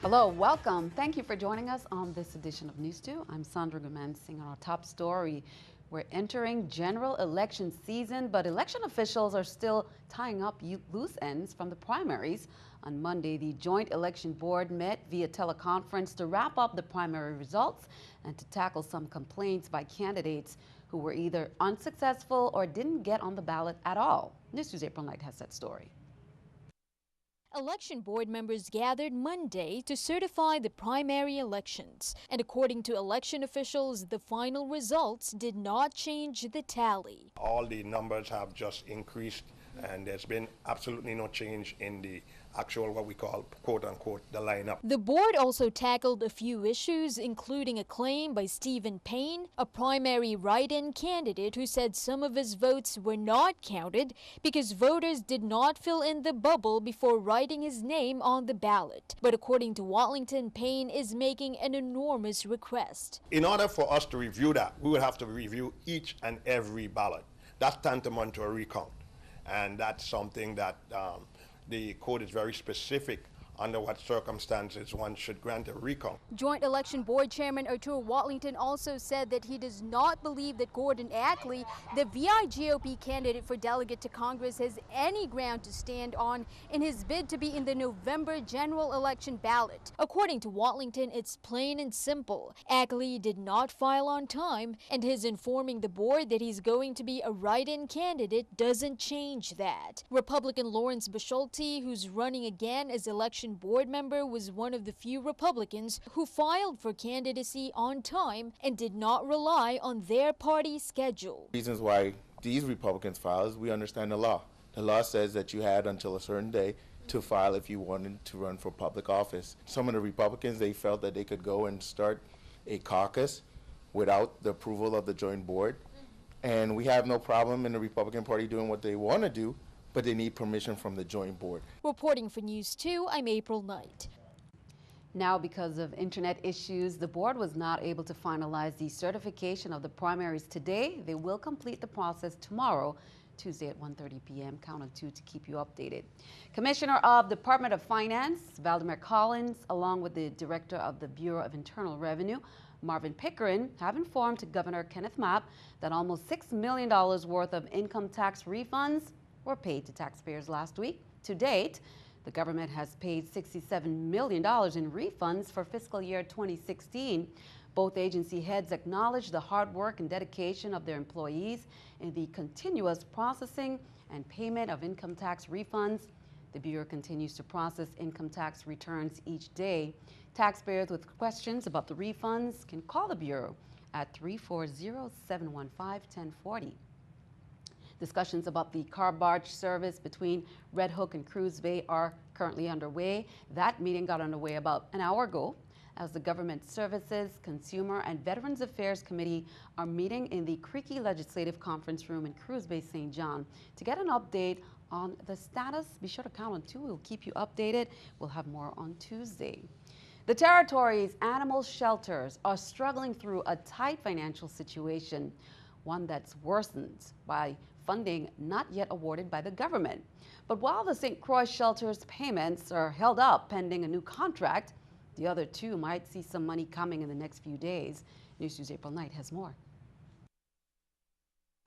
Hello, welcome. Thank you for joining us on this edition of News2. I'm Sandra Gumansing. On our top story, we're entering general election season, but election officials are still tying up loose ends from the primaries. On Monday, the Joint Election Board met via teleconference to wrap up the primary results and to tackle some complaints by candidates who were either unsuccessful or didn't get on the ballot at all. News2's April Knight has that story. Election board members gathered Monday to certify the primary elections, and according to election officials, the final results did not change the tally. All the numbers have just increased, and there's been absolutely no change in the actual, what we call, quote-unquote, the lineup. The board also tackled a few issues, including a claim by Stephen Payne, a primary write-in candidate who said some of his votes were not counted because voters did not fill in the bubble before writing his name on the ballot. But according to Watlington, Payne is making an enormous request. In order for us to review that, we would have to review each and every ballot. That's tantamount to a recount, and that's something that the code is very specific under what circumstances one should grant a recount. Joint Election Board Chairman Arturo Watlington also said that he does not believe that Gordon Ackley, the VI GOP candidate for delegate to Congress, has any ground to stand on in his bid to be in the November general election ballot. According to Watlington, it's plain and simple. Ackley did not file on time, and his informing the board that he's going to be a write-in candidate doesn't change that. Republican Lawrence Bisholti, who's running again as election board member, was one of the few Republicans who filed for candidacy on time and did not rely on their party schedule. Reasons why these Republicans filed is we understand the law. The law says that you had until a certain day to file if you wanted to run for public office. Some of the Republicans, they felt that they could go and start a caucus without the approval of the joint board. And we have no problem in the Republican Party doing what they want to do, but they need permission from the joint board. Reporting for News 2, I'm April Knight. Now, because of internet issues, the board was not able to finalize the certification of the primaries today. They will complete the process tomorrow, Tuesday at 1:30 p.m. Count on two to keep you updated. Commissioner of Department of Finance, Valdemar Collins, along with the Director of the Bureau of Internal Revenue, Marvin Pickering, have informed Governor Kenneth Mapp that almost $6 million worth of income tax refunds were paid to taxpayers last week. To date, the government has paid $67 million in refunds for fiscal year 2016. Both agency heads acknowledge the hard work and dedication of their employees in the continuous processing and payment of income tax refunds. The Bureau continues to process income tax returns each day. Taxpayers with questions about the refunds can call the Bureau at 340-715-1040. Discussions about the car barge service between Red Hook and Cruz Bay are currently underway. That meeting got underway about an hour ago as the Government Services, Consumer, and Veterans Affairs Committee are meeting in the Creaky Legislative Conference Room in Cruz Bay, St. John to get an update on the status. Be sure to count on two. We'll keep you updated. We'll have more on Tuesday. The territory's animal shelters are struggling through a tight financial situation, one that's worsened by funding not yet awarded by the government. But while the St. Croix shelter's payments are held up pending a new contract, the other two might see some money coming in the next few days. News2's April Knight has more.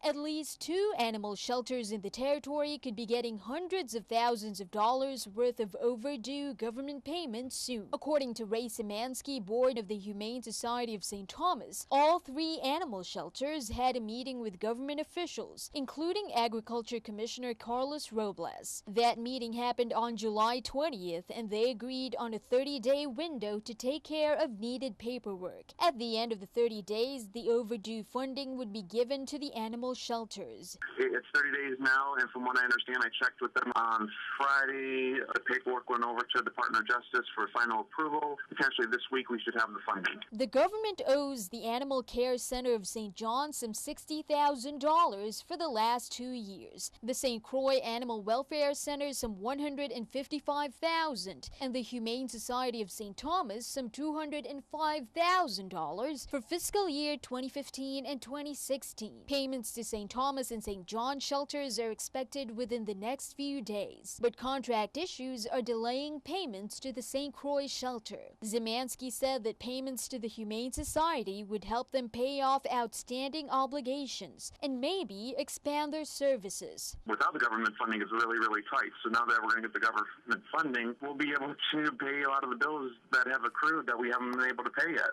At least 2 animal shelters in the territory could be getting hundreds of thousands of dollars worth of overdue government payments soon. According to Ray Szymanski, board of the Humane Society of St. Thomas, all 3 animal shelters had a meeting with government officials, including Agriculture Commissioner Carlos Robles. That meeting happened on July 20th, and they agreed on a 30-day window to take care of needed paperwork. At the end of the 30 days, the overdue funding would be given to the animal shelters. It's 30 days now, and from what I understand, I checked with them on Friday. The paperwork went over to the Department of Justice for final approval. Potentially this week we should have the funding. The government owes the Animal Care Center of St. John some $60,000 for the last 2 years. The St. Croix Animal Welfare Center some $155,000, and the Humane Society of St. Thomas some $205,000 for fiscal year 2015 and 2016. Payments to to St. Thomas and St. John shelters are expected within the next few days, but contract issues are delaying payments to the St. Croix shelter. Zimanski said that payments to the Humane Society would help them pay off outstanding obligations and maybe expand their services. Without the government funding, it's really, really tight. So now that we're going to get the government funding, we'll be able to pay a lot of the bills that have accrued that we haven't been able to pay yet,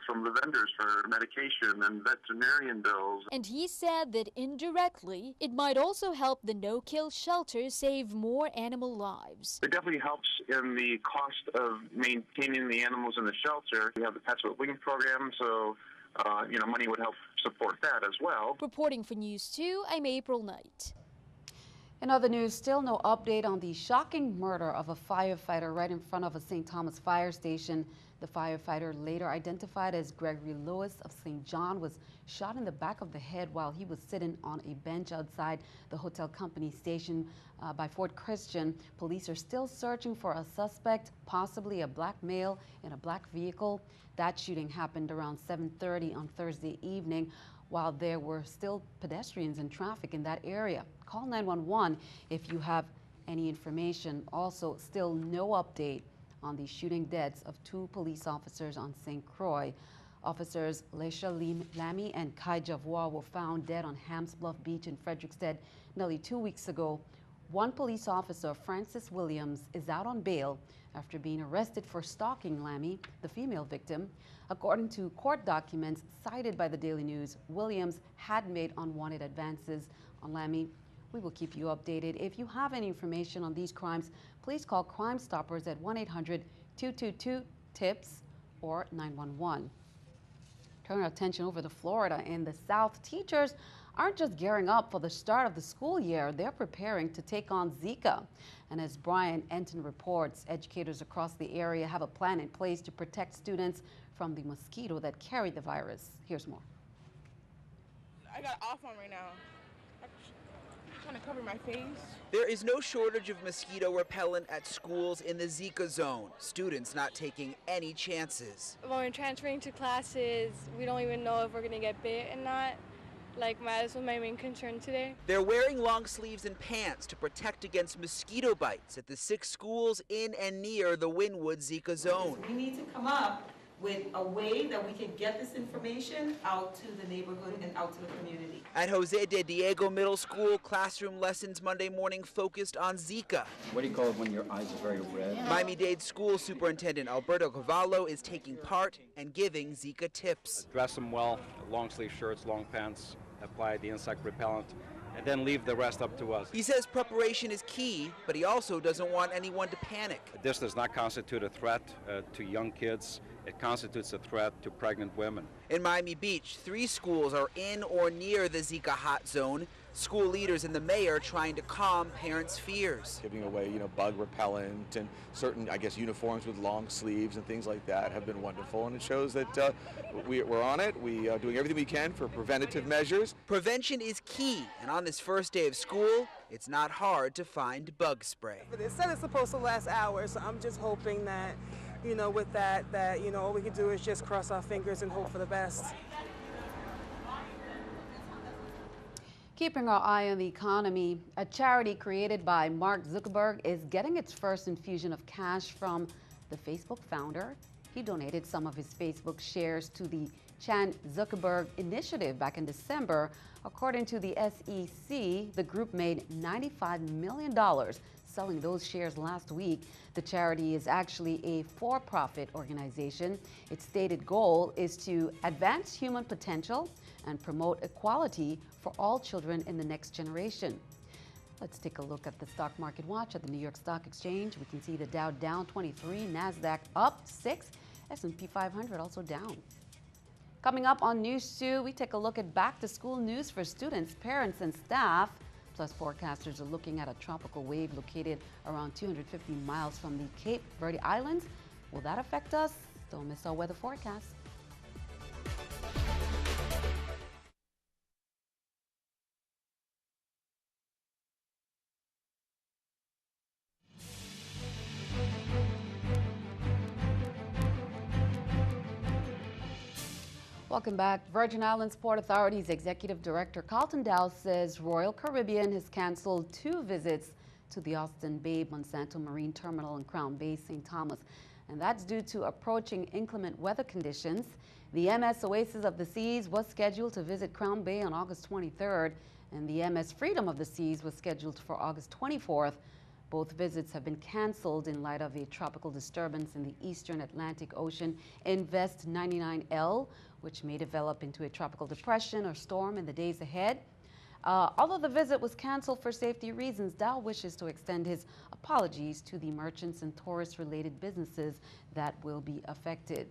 from the vendors for medication and veterinarian bills. And he said that indirectly, it might also help the no-kill shelter save more animal lives. It definitely helps in the cost of maintaining the animals in the shelter. We have the Pets with Wings program, so money would help support that as well. Reporting for News 2, I'm April Knight. In other news, still no update on the shocking murder of a firefighter right in front of a St. Thomas fire station. The firefighter, later identified as Gregory Lewis of St. John, was shot in the back of the head while he was sitting on a bench outside the hotel company station by Fort Christian. Police are still searching for a suspect, possibly a black male in a black vehicle. That shooting happened around 7:30 on Thursday evening, while there were still pedestrians and traffic in that area. Call 911 if you have any information. Also, still no update on the shooting deaths of 2 police officers on St. Croix. Officers Leisha Lamy and Kai Javois were found dead on Hams Bluff Beach in Frederickstead nearly 2 weeks ago. One police officer, Francis Williams, is out on bail after being arrested for stalking Lamy, the female victim. According to court documents cited by the Daily News, Williams had made unwanted advances on Lamy. We will keep you updated. If you have any information on these crimes, please call Crime Stoppers at 1-800-222-TIPS or 911. Turn our attention over to Florida. In the South, teachers aren't just gearing up for the start of the school year, they're preparing to take on Zika. And as Brian Enton reports, educators across the area have a plan in place to protect students from the mosquito that carry the virus. Here's more. I got off on right now. I'm trying to cover my face. There is no shortage of mosquito repellent at schools in the Zika zone. Students not taking any chances. When we're transferring to classes, we don't even know if we're going to get bit and not. That was my main concern today. They're wearing long sleeves and pants to protect against mosquito bites at the 6 schools in and near the Wynwood Zika zone. We need to come up with a way that we can get this information out to the neighborhood and out to the community. At Jose de Diego Middle School, classroom lessons Monday morning focused on Zika. What do you call it when your eyes are very red? Miami-Dade School Superintendent Alberto Cavallo is taking part and giving Zika tips. Dress them well, long sleeve shirts, long pants, apply the insect repellent, and then leave the rest up to us. He says preparation is key, but he also doesn't want anyone to panic. This does not constitute a threat to young kids. It constitutes a threat to pregnant women. In Miami Beach, 3 schools are in or near the Zika hot zone. School leaders and the mayor trying to calm parents' fears. Giving away, bug repellent and certain, uniforms with long sleeves and things like that have been wonderful. And it shows that we're on it. We are doing everything we can for preventative measures. Prevention is key. And on this first day of school, it's not hard to find bug spray. It said it's supposed to last hours, so I'm just hoping that, with that, all we can do is just cross our fingers and hope for the best. Keeping our eye on the economy, a charity created by Mark Zuckerberg is getting its first infusion of cash from the Facebook founder. He donated some of his Facebook shares to the Chan Zuckerberg Initiative back in December. According to the SEC, the group made $95 million selling those shares last week. The charity is actually a for-profit organization. Its stated goal is to advance human potential and promote equality for all children in the next generation. Let's take a look at the stock market watch at the New York Stock Exchange. We can see the Dow down 23, NASDAQ up 6, S&P 500 also down. Coming up on News 2, we take a look at back-to-school news for students, parents, and staff. Plus, forecasters are looking at a tropical wave located around 250 miles from the Cape Verde Islands. Will that affect us? Don't miss our weather forecast. Welcome back. Virgin Islands Port Authority's Executive Director Carlton Dow says Royal Caribbean has canceled 2 visits to the Austin Bay Monsanto Marine Terminal in Crown Bay, St. Thomas. And that's due to approaching inclement weather conditions. The MS Oasis of the Seas was scheduled to visit Crown Bay on August 23rd, and the MS Freedom of the Seas was scheduled for August 24th. Both visits have been canceled in light of a tropical disturbance in the eastern Atlantic Ocean, Invest 99L, which may develop into a tropical depression or storm in the days ahead. Although the visit was canceled for safety reasons, Dow wishes to extend his apologies to the merchants and tourist-related businesses that will be affected.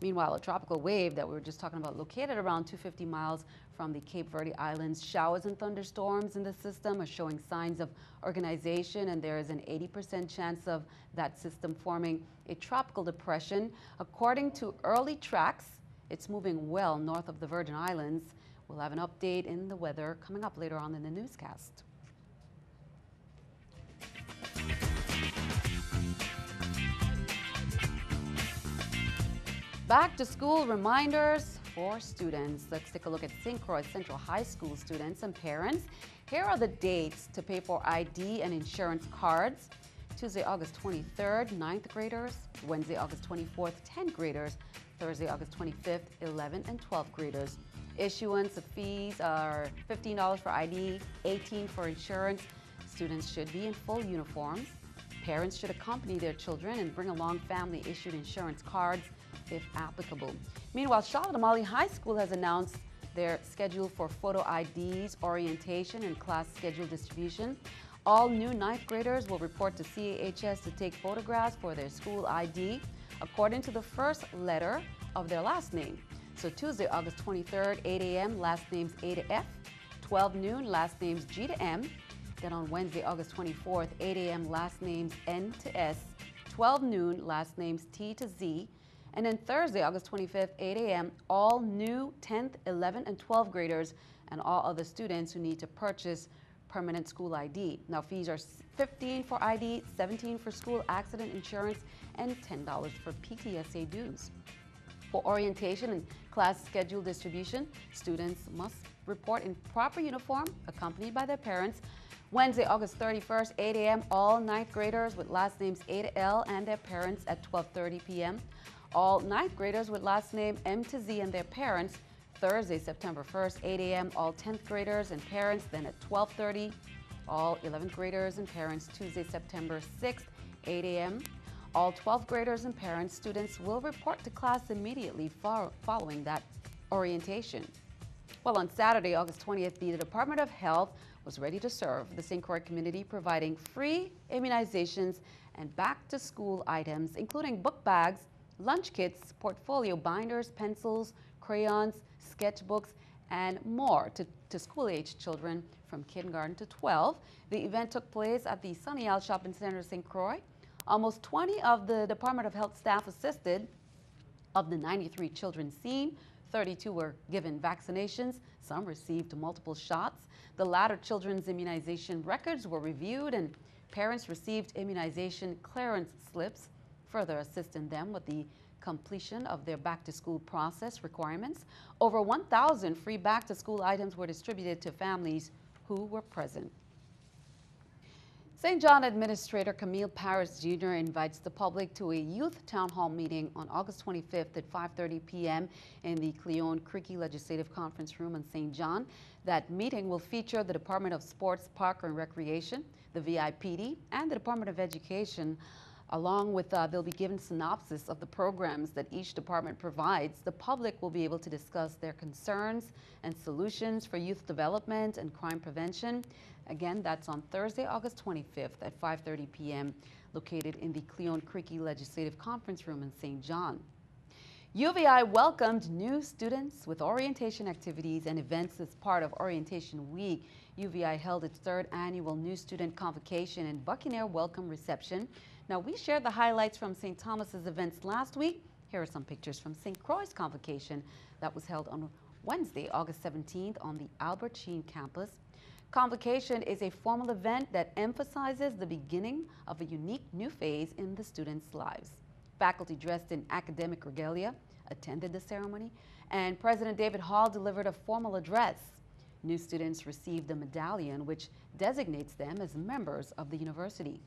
Meanwhile, a tropical wave that we were just talking about, located around 250 miles from the Cape Verde Islands, showers and thunderstorms in the system are showing signs of organization, and there is an 80% chance of that system forming a tropical depression. According to early tracks, it's moving well north of the Virgin Islands. We'll have an update in the weather coming up later on in the newscast. Back to school reminders for students. Let's take a look at St. Croix Central High School students and parents. Here are the dates to pay for ID and insurance cards. Tuesday, August 23rd, 9th graders. Wednesday, August 24th, 10th graders. Thursday, August 25th, 11th and 12th graders. Issuance of fees are $15 for ID, $18 for insurance. Students should be in full uniforms. Parents should accompany their children and bring along family-issued insurance cards if applicable. Meanwhile, Charlotte Amalie High School has announced their schedule for photo IDs, orientation, and class schedule distribution. All new 9th graders will report to CAHS to take photographs for their school ID according to the first letter of their last name. So Tuesday, August 23rd, 8 a.m., last names A to F, 12 noon, last names G to M. Then on Wednesday, August 24th, 8 a.m., last names N to S, 12 noon, last names T to Z. And then Thursday, August 25th, 8 a.m., all new 10th, 11th, and 12th graders and all other students who need to purchase permanent school ID. Now, fees are $15 for ID, $17 for school accident insurance, and $10 for PTSA dues. For orientation and class schedule distribution, students must report in proper uniform, accompanied by their parents. Wednesday, August 31st, 8 a.m., all 9th graders with last names A to L and their parents at 12:30 p.m. All 9th graders with last name M to Z and their parents. Thursday, September 1st, 8 a.m., all 10th graders and parents, then at 12:30. All 11th graders and parents, Tuesday, September 6th, 8 a.m. All 12th graders and parents, students will report to class immediately following that orientation. Well, on Saturday, August 20th, the Department of Health was ready to serve the St. Croix community, providing free immunizations and back-to-school items, including book bags, lunch kits, portfolio binders, pencils, crayons, sketchbooks, and more to school-age children from kindergarten to 12. The event took place at the Sunny Isle Shopping Center, St. Croix. Almost 20 of the Department of Health staff assisted. Of the 93 children seen, 32 were given vaccinations. Some received multiple shots. The latter children's immunization records were reviewed, and parents received immunization clearance slips, further assisting them with the completion of their back-to-school process requirements. Over 1,000 free back-to-school items were distributed to families who were present. St. John Administrator Camille Paris Jr. invites the public to a youth town hall meeting on August 25th at 5:30 p.m. in the Cleon Creaky Legislative Conference Room in St. John. That meeting will feature the Department of Sports, Park and Recreation, the VIPD, and the Department of Education. Along with, they'll be given synopsis of the programs that each department provides. The public will be able to discuss their concerns and solutions for youth development and crime prevention. Again, that's on Thursday, August 25th at 5:30 p.m., located in the Cleon Creaky Legislative Conference Room in St. John. UVI welcomed new students with orientation activities and events as part of Orientation Week. UVI held its 3rd annual new student convocation and Buccaneer welcome reception. Now, we shared the highlights from St. Thomas's events last week. Here are some pictures from St. Croix's convocation that was held on Wednesday, August 17th on the Albert Sheen campus. Convocation is a formal event that emphasizes the beginning of a unique new phase in the students' lives. Faculty dressed in academic regalia attended the ceremony, and President David Hall delivered a formal address. New students received a medallion which designates them as members of the university.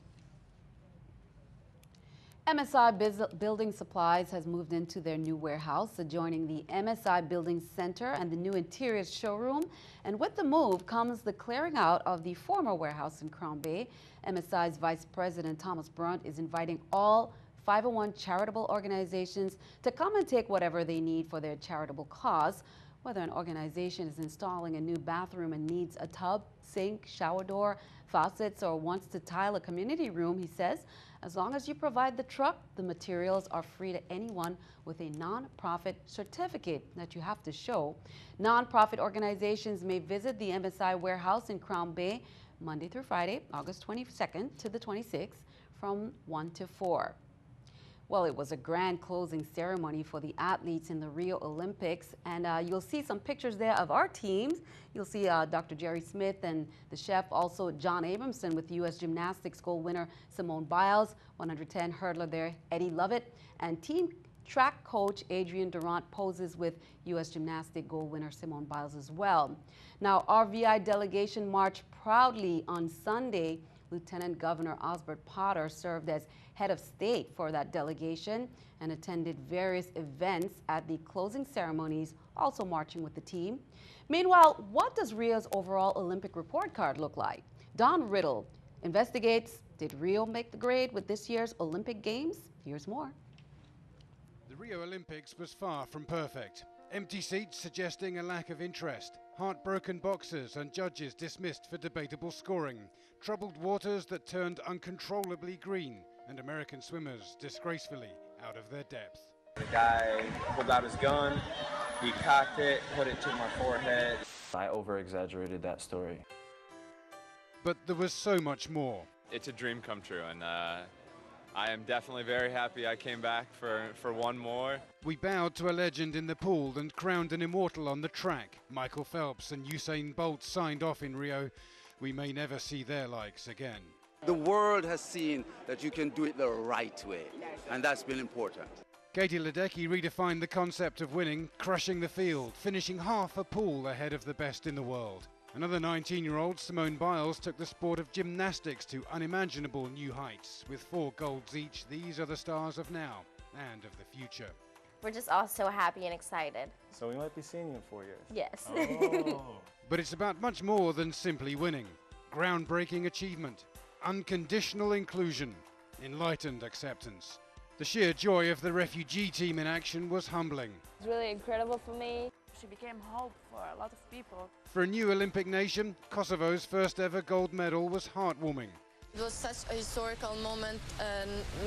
MSI Building Supplies has moved into their new warehouse, adjoining the MSI Building Center and the new interiors showroom. And with the move comes the clearing out of the former warehouse in Crown Bay. MSI's Vice President Thomas Brunt is inviting all 501 charitable organizations to come and take whatever they need for their charitable cause. Whether an organization is installing a new bathroom and needs a tub, sink, shower door, faucets, or wants to tile a community room, he says, as long as you provide the truck, the materials are free to anyone with a nonprofit certificate that you have to show. Nonprofit organizations may visit the MSI Warehouse in Crown Bay Monday through Friday, August 22nd to the 26th from 1 to 4. Well, it was a grand closing ceremony for the athletes in the Rio Olympics, and you'll see some pictures there of our teams. You'll see Dr. Jerry Smith and the chef, also John Abramson with U.S. Gymnastics gold winner Simone Biles, 110 hurdler there Eddie Lovett, and team track coach Adrian Durant poses with U.S. Gymnastics gold winner Simone Biles as well. Now, our VI delegation marched proudly on Sunday. Lieutenant Governor Osbert Potter served as head of state for that delegation and attended various events at the closing ceremonies, also marching with the team. Meanwhile, what does Rio's overall Olympic report card look like? Don Riddle investigates, did Rio make the grade with this year's Olympic Games? Here's more. The Rio Olympics was far from perfect. Empty seats suggesting a lack of interest, heartbroken boxers and judges dismissed for debatable scoring, troubled waters that turned uncontrollably green, and American swimmers disgracefully out of their depth. The guy pulled out his gun, he cocked it, put it to my forehead. I over-exaggerated that story. But there was so much more. It's a dream come true, and I am definitely very happy I came back for one more. We bowed to a legend in the pool and crowned an immortal on the track. Michael Phelps and Usain Bolt signed off in Rio. We may never see their likes again. The world has seen that you can do it the right way, and that's been important. Katie Ledecky redefined the concept of winning, crushing the field, finishing half a pool ahead of the best in the world. Another 19-year-old, Simone Biles, took the sport of gymnastics to unimaginable new heights. With 4 golds each, these are the stars of now and of the future. We're just all so happy and excited. So we might be seeing you in 4 years. Yes. Oh. But it's about much more than simply winning. Groundbreaking achievement, unconditional inclusion, enlightened acceptance. The sheer joy of the refugee team in action was humbling. It's really incredible for me. She became hope for a lot of people. For a new Olympic nation, Kosovo's first ever gold medal was heartwarming. It was such a historical moment,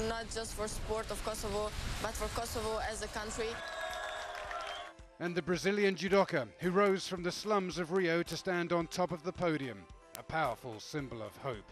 not just for sport of Kosovo, but for Kosovo as a country. And the Brazilian judoka, who rose from the slums of Rio to stand on top of the podium, a powerful symbol of hope.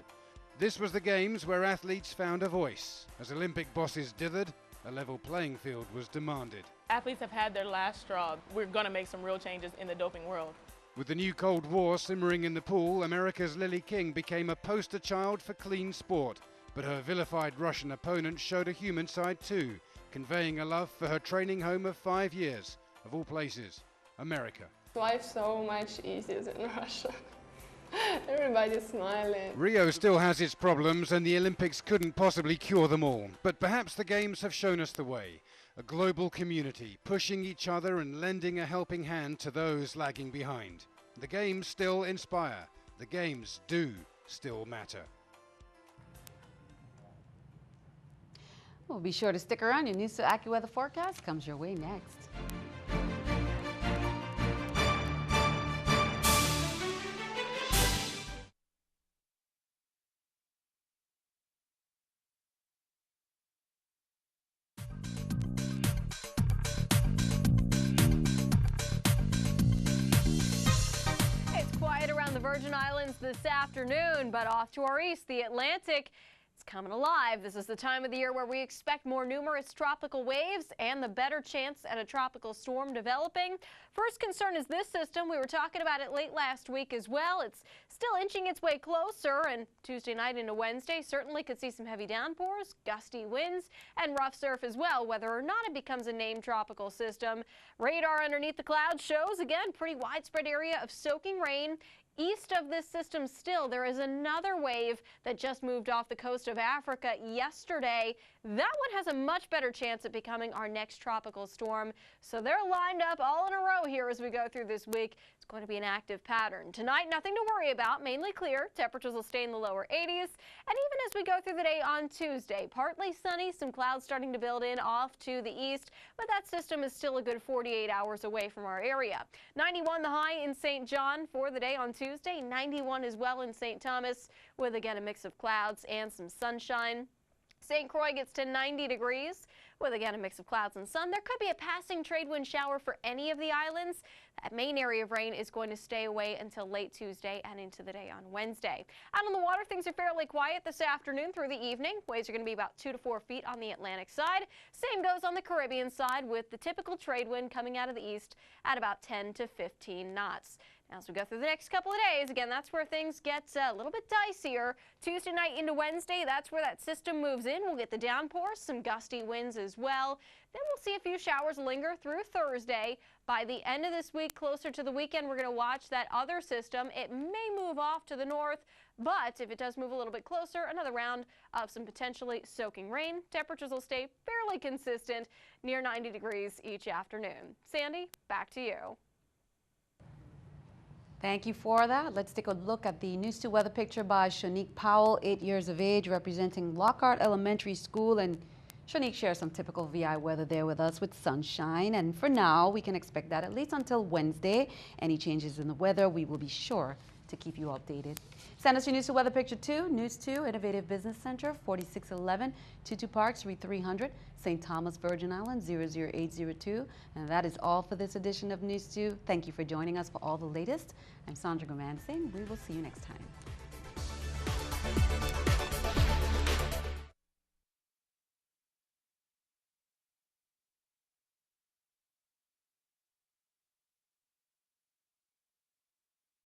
This was the Games where athletes found a voice. As Olympic bosses dithered, a level playing field was demanded. Athletes have had their last straw. We're going to make some real changes in the doping world. With the new Cold War simmering in the pool, America's Lily King became a poster child for clean sport. But her vilified Russian opponent showed a human side too, conveying a love for her training home of 5 years, of all places, America. Life's so much easier in Russia. Everybody's smiling. Rio still has its problems and the Olympics couldn't possibly cure them all. But perhaps the Games have shown us the way. A global community, pushing each other and lending a helping hand to those lagging behind. The Games still inspire. The Games do still matter. Well, be sure to stick around. Your News to AccuWeather forecast comes your way next. It's quiet around the Virgin Islands this afternoon, but off to our east, the Atlantic. Coming alive. This is the time of the year where we expect more numerous tropical waves and the better chance at a tropical storm developing. First concern is this system. We were talking about it late last week as well. It's still inching its way closer, and Tuesday night into Wednesday certainly could see some heavy downpours, gusty winds, and rough surf as well, whether or not it becomes a named tropical system. Radar underneath the clouds shows, again, pretty widespread area of soaking rain. East of this system still, there is another wave that just moved off the coast of Africa yesterday. That one has a much better chance at becoming our next tropical storm. So they're lined up all in a row here as we go through this week. It's going to be an active pattern. Tonight, nothing to worry about, mainly clear. Temperatures will stay in the lower 80s. And even as we go through the day on Tuesday, partly sunny, some clouds starting to build in off to the east, but that system is still a good 48 hours away from our area. 91 the high in St. John for the day on Tuesday, 91 as well in St. Thomas, with again a mix of clouds and some sunshine. St. Croix gets to 90 degrees with again a mix of clouds and sun. There could be a passing trade wind shower for any of the islands. That main area of rain is going to stay away until late Tuesday and into the day on Wednesday. Out on the water, things are fairly quiet this afternoon through the evening. Waves are going to be about 2 to 4 feet on the Atlantic side. Same goes on the Caribbean side, with the typical trade wind coming out of the east at about 10 to 15 knots. As we go through the next couple of days, again, that's where things get a little bit dicier. Tuesday night into Wednesday, that's where that system moves in. We'll get the downpours, some gusty winds as well. Then we'll see a few showers linger through Thursday. By the end of this week, closer to the weekend, we're going to watch that other system. It may move off to the north, but if it does move a little bit closer, another round of some potentially soaking rain. Temperatures will stay fairly consistent, near 90 degrees each afternoon. Sandy, back to you. Thank you for that. Let's take a look at the News 2 weather picture by Shanique Powell, 8 years of age, representing Lockhart Elementary School. And Shanique shares some typical VI weather there with us with sunshine. And for now, we can expect that at least until Wednesday. Any changes in the weather, we will be sure to keep you updated. Send us your News 2 weather picture too. News 2 Innovative Business Center, 4611 Tutu Park, Suite 300, St. Thomas, Virgin Islands, 00802. And that is all for this edition of News 2. Thank you for joining us for all the latest. I'm Sandra Gomansing. We will see you next time.